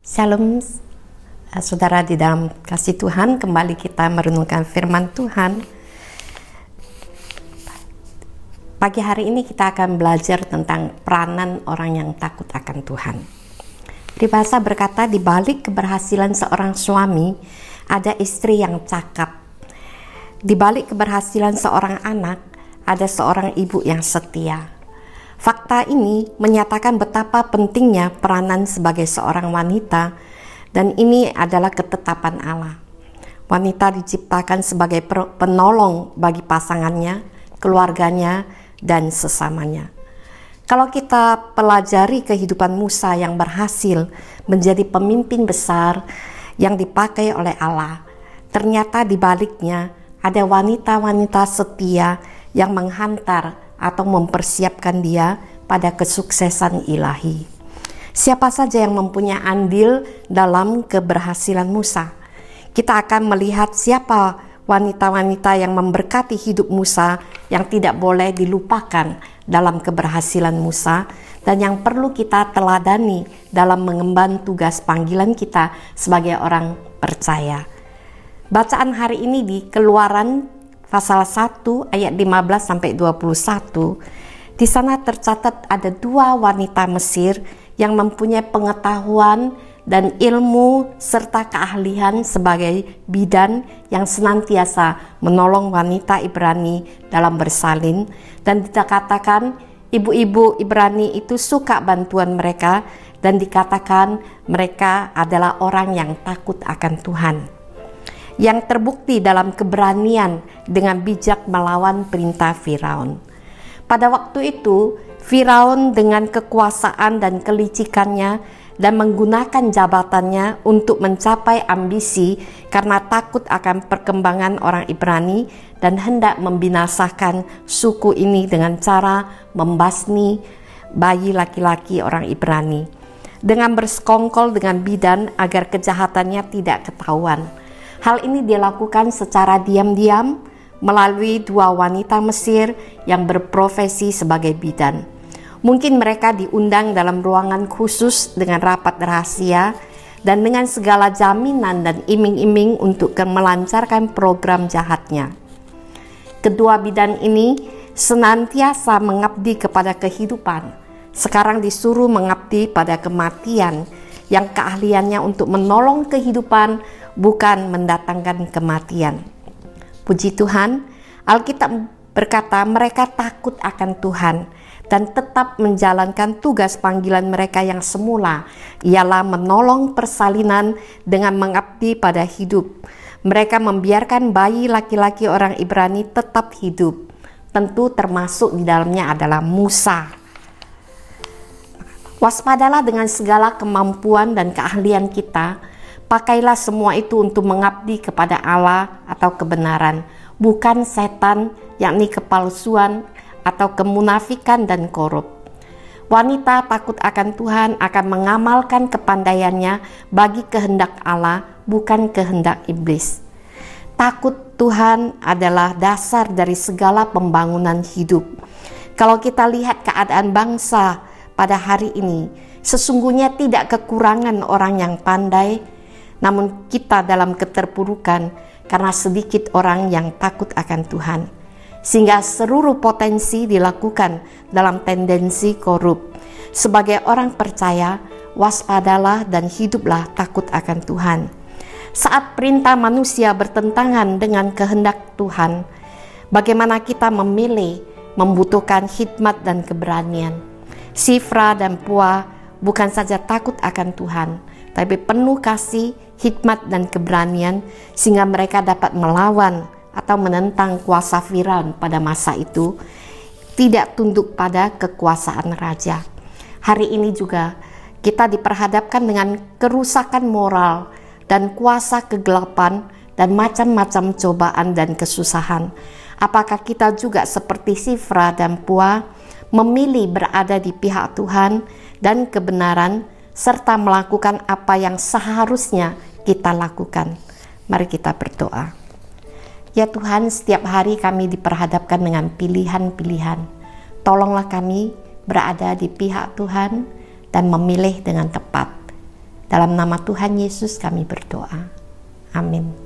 Shalom, saudara di dalam kasih Tuhan. Kembali kita merenungkan firman Tuhan. Pagi hari ini kita akan belajar tentang peranan orang yang takut akan Tuhan. Peribahasa berkata, di balik keberhasilan seorang suami ada istri yang cakap. Di balik keberhasilan seorang anak ada seorang ibu yang setia. Fakta ini menyatakan betapa pentingnya peranan sebagai seorang wanita, dan ini adalah ketetapan Allah. Wanita diciptakan sebagai penolong bagi pasangannya, keluarganya, dan sesamanya. Kalau kita pelajari kehidupan Musa yang berhasil menjadi pemimpin besar yang dipakai oleh Allah, ternyata di baliknya ada wanita-wanita setia yang menghantar atau mempersiapkan dia pada kesuksesan ilahi. Siapa saja yang mempunyai andil dalam keberhasilan Musa? Kita akan melihat siapa wanita-wanita yang memberkati hidup Musa yang tidak boleh dilupakan dalam keberhasilan Musa dan yang perlu kita teladani dalam mengemban tugas panggilan kita sebagai orang percaya. Bacaan hari ini di Keluaran pasal 1 ayat 15 sampai 21. Di sana tercatat ada dua wanita Mesir yang mempunyai pengetahuan dan ilmu serta keahlian sebagai bidan yang senantiasa menolong wanita Ibrani dalam bersalin, dan dikatakan ibu-ibu Ibrani itu suka bantuan mereka, dan dikatakan mereka adalah orang yang takut akan Tuhan, yang terbukti dalam keberanian dengan bijak melawan perintah Firaun. Pada waktu itu, Firaun dengan kekuasaan dan kelicikannya dan menggunakan jabatannya untuk mencapai ambisi karena takut akan perkembangan orang Ibrani dan hendak membinasakan suku ini dengan cara membasmi bayi laki-laki orang Ibrani dengan bersekongkol dengan bidan agar kejahatannya tidak ketahuan. Hal ini dilakukan secara diam-diam melalui dua wanita Mesir yang berprofesi sebagai bidan. Mungkin mereka diundang dalam ruangan khusus dengan rapat rahasia dan dengan segala jaminan dan iming-iming untuk melancarkan program jahatnya. Kedua bidan ini senantiasa mengabdi kepada kehidupan, sekarang disuruh mengabdi pada kematian, yang keahliannya untuk menolong kehidupan bukan mendatangkan kematian. Puji Tuhan, Alkitab berkata mereka takut akan Tuhan dan tetap menjalankan tugas panggilan mereka yang semula, ialah menolong persalinan dengan mengabdi pada hidup. Mereka membiarkan bayi laki-laki orang Ibrani tetap hidup. Tentu termasuk di dalamnya adalah Musa. Waspadalah dengan segala kemampuan dan keahlian kita. Pakailah semua itu untuk mengabdi kepada Allah atau kebenaran, bukan setan, yakni kepalsuan atau kemunafikan dan korup. Wanita takut akan Tuhan akan mengamalkan kepandaiannya bagi kehendak Allah, bukan kehendak iblis. Takut Tuhan adalah dasar dari segala pembangunan hidup. Kalau kita lihat keadaan bangsa pada hari ini, sesungguhnya tidak kekurangan orang yang pandai, namun kita dalam keterpurukan karena sedikit orang yang takut akan Tuhan, sehingga seluruh potensi dilakukan dalam tendensi korup. Sebagai orang percaya, waspadalah dan hiduplah takut akan Tuhan. Saat perintah manusia bertentangan dengan kehendak Tuhan, bagaimana kita memilih membutuhkan hikmat dan keberanian. Sifra dan Pua bukan saja takut akan Tuhan, tapi penuh kasih, hikmat dan keberanian sehingga mereka dapat melawan atau menentang kuasa Firaun pada masa itu, tidak tunduk pada kekuasaan raja. Hari ini juga kita diperhadapkan dengan kerusakan moral dan kuasa kegelapan dan macam-macam cobaan dan kesusahan. Apakah kita juga seperti Sifra dan Pua memilih berada di pihak Tuhan dan kebenaran serta melakukan apa yang seharusnya kita lakukan? Mari kita berdoa. Ya Tuhan, setiap hari kami diperhadapkan dengan pilihan-pilihan. Tolonglah kami berada di pihak Tuhan dan memilih dengan tepat. Dalam nama Tuhan Yesus kami berdoa. Amin.